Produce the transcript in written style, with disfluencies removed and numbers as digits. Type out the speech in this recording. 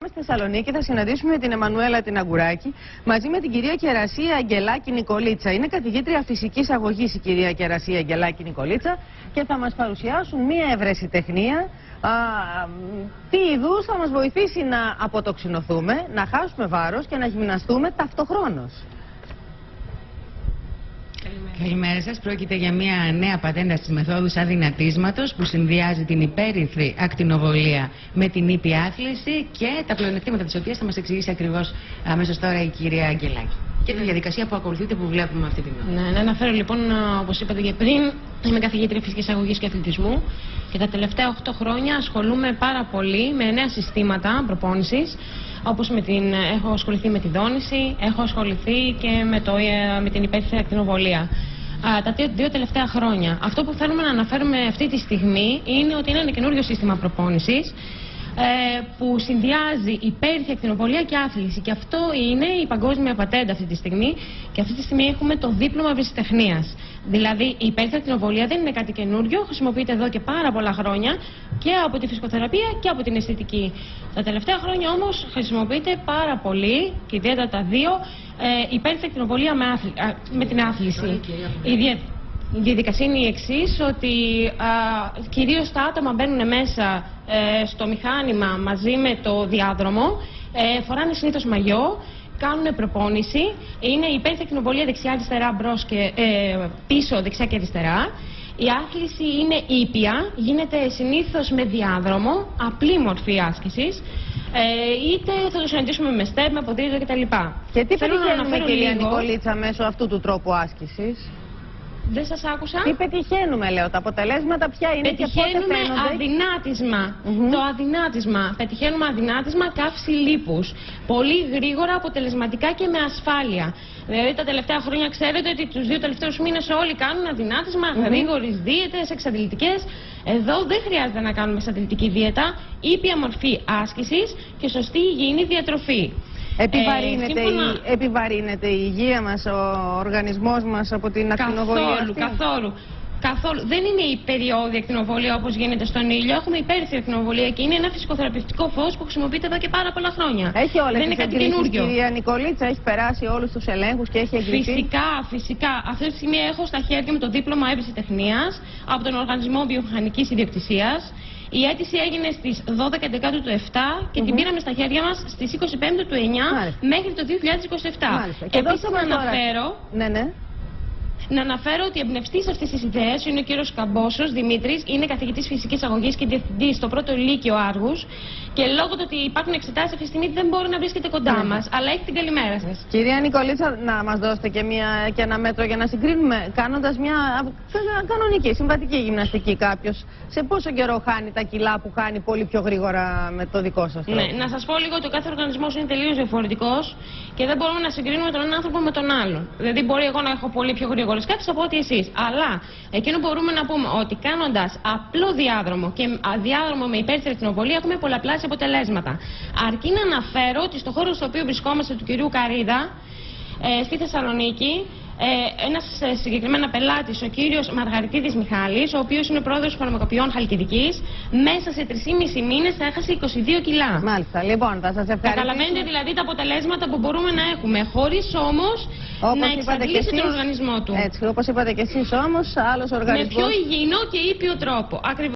Στη Θεσσαλονίκη θα συναντήσουμε την Εμμανουέλα την Αγκουράκη μαζί με την κυρία Κερασία Αγγελάκη Νικολίτσα. Είναι καθηγήτρια φυσικής αγωγής η κυρία Κερασία Αγγελάκη Νικολίτσα και θα μας παρουσιάσουν μία ευρεσιτεχνία. Τι είδους θα μας βοηθήσει να αποτοξινωθούμε, να χάσουμε βάρος και να γυμναστούμε ταυτοχρόνως. Καλημέρα σας. Πρόκειται για μια νέα πατέντα στις μεθόδους αδυνατίσματος που συνδυάζει την υπέρυθρη ακτινοβολία με την ήπια άθληση και τα πλεονεκτήματα της οποίας θα μας εξηγήσει ακριβώς αμέσως τώρα η κυρία Αγγελάκη. Και τη διαδικασία που ακολουθείτε που βλέπουμε αυτή την ώρα. Ναι, να αναφέρω λοιπόν, όπως είπατε και πριν, είμαι καθηγήτρια φυσικής αγωγής και αθλητισμού και τα τελευταία 8 χρόνια ασχολούμαι πάρα πολύ με νέα συστήματα προπόνησης. Όπως έχω ασχοληθεί με τη δόνηση, έχω ασχοληθεί και με την υπέρυθρη ακτινοβολία. Τα δύο τελευταία χρόνια. Αυτό που θέλουμε να αναφέρουμε αυτή τη στιγμή είναι ότι είναι ένα καινούριο σύστημα προπόνησης που συνδυάζει υπέρυθρη ακτινοβολία και άθληση. Και αυτό είναι η παγκόσμια πατέντα αυτή τη στιγμή. Και αυτή τη στιγμή έχουμε το δίπλωμα ευρεσιτεχνίας. Δηλαδή η υπέρυθρη ακτινοβολία δεν είναι κάτι καινούριο, χρησιμοποιείται εδώ και πάρα πολλά χρόνια και από τη φυσικοθεραπεία και από την αισθητική. Τα τελευταία χρόνια όμως χρησιμοποιείται πάρα πολύ και ιδιαίτερα τα δύο υπέρυθρη ακτινοβολία με την άθληση. Η διαδικασία είναι η εξής, ότι κυρίως τα άτομα μπαίνουν μέσα στο μηχάνημα μαζί με το διάδρομο, φοράνε συνήθως μαγιό, κάνουν προπόνηση, είναι υπέρυθρη ακτινοβολία δεξιά-αριστερά, μπρος και πίσω, δεξιά και αριστερά. Η άθληση είναι ήπια, γίνεται συνήθως με διάδρομο, απλή μορφή άσκησης, είτε θα το συναντήσουμε με στέπ, με αποδύτω κτλ. Και τι πετυχαίνουμε, κυρία Νικολίτσα, μέσω αυτού του τρόπου άσκησης? Δεν σας άκουσα. Τι πετυχαίνουμε, λέω, τα αποτελέσματα ποια είναι και πότε φαίνονται? Πετυχαίνουμε αδυνάτισμα. Το αδυνάτισμα. Πετυχαίνουμε αδυνάτισμα, καύση λίπους. Πολύ γρήγορα, αποτελεσματικά και με ασφάλεια. Δηλαδή τα τελευταία χρόνια ξέρετε ότι τους 2 τελευταίους μήνες όλοι κάνουν αδυνάτισμα, γρήγορες δίαιτες, εξαντλητικές. Εδώ δεν χρειάζεται να κάνουμε εξαντλητική δίαιτα, ήπια μορφή άσκησης και σωστή υγιεινή διατροφή. Επιβαρύνεται η υγεία μας, ο οργανισμός μας από την ακτινοβολία? Καθόλου. Δεν είναι η περιόδια ακτινοβολία όπως γίνεται στον ήλιο. Έχουμε υπέρυθρη ακτινοβολία και είναι ένα φυσικοθεραπευτικό φως που χρησιμοποιείται εδώ και πάρα πολλά χρόνια. Έχει όλες τις εγκρίσεις, κυρία Νικολίτσα, έχει περάσει όλους τους ελέγχους και έχει εγκριθεί? Φυσικά. Αυτή τη στιγμή έχω στα χέρια μου το δίπλωμα ευρεσιτεχνίας από τον Οργανισμό Βιομηχανικής Ιδιοκτησίας. Η αίτηση έγινε στις 12 του 7 και την πήραμε στα χέρια μας στις 25 του 9 μέχρι το 2027. Και επίσης να αναφέρω... Ναι. Να αναφέρω ότι εμπνευστής αυτής της ιδέας είναι ο κύριος Καμπόσος Δημήτρης, είναι καθηγητής φυσικής αγωγής και διευθυντής στο πρώτο λύκειο Άργους. Και λόγω του ότι υπάρχουν εξετάσεις αυτή τη στιγμή δεν μπορεί να βρίσκεται κοντά μας, αλλά έχει την καλημέρα σας. Κυρία Νικολίτσα, να μας δώσετε και ένα μέτρο για να συγκρίνουμε, κάνοντας μια κανονική, συμβατική γυμναστική κάποιος, σε πόσο καιρό χάνει τα κιλά που χάνει πολύ πιο γρήγορα με το δικό σας τρόπο? Ναι, να σας πω λίγο ότι ο κάθε οργανισμός είναι τελείως διαφορετικός και δεν μπορούμε να συγκρίνουμε τον έναν άνθρωπο με τον άλλον. Δηλαδή, μπορεί εγώ να έχω πολύ πιο γρήγορες κάθες από ό,τι εσείς. Αλλά εκείνο μπορούμε να πούμε ότι κάνοντας απλό διάδρομο και διάδρομο με υπέρυθρη ακτινοβολία έχουμε πολλαπλάσια αποτελέσματα. Αρκεί να αναφέρω ότι στο χώρο στο οποίο βρισκόμαστε του κυρίου Καρίδα, στη Θεσσαλονίκη, ένας συγκεκριμένα πελάτης, ο κύριος Μαργαριτίδης Μιχάλης, ο οποίος είναι πρόεδρος φαρμακοποιών Χαλκιδικής, μέσα σε 3,5 μήνες έχασε 22 κιλά. Μάλιστα, λοιπόν, θα σας ευχαριστήσω. Καταλαβαίνετε δηλαδή τα αποτελέσματα που μπορούμε να έχουμε, χωρίς όμως να εξαντλήσει τον οργανισμό του. Έτσι, όπως είπατε και εσείς όμως, άλλος οργανισμός. Με πιο υγιεινό και ήπιο τρόπο.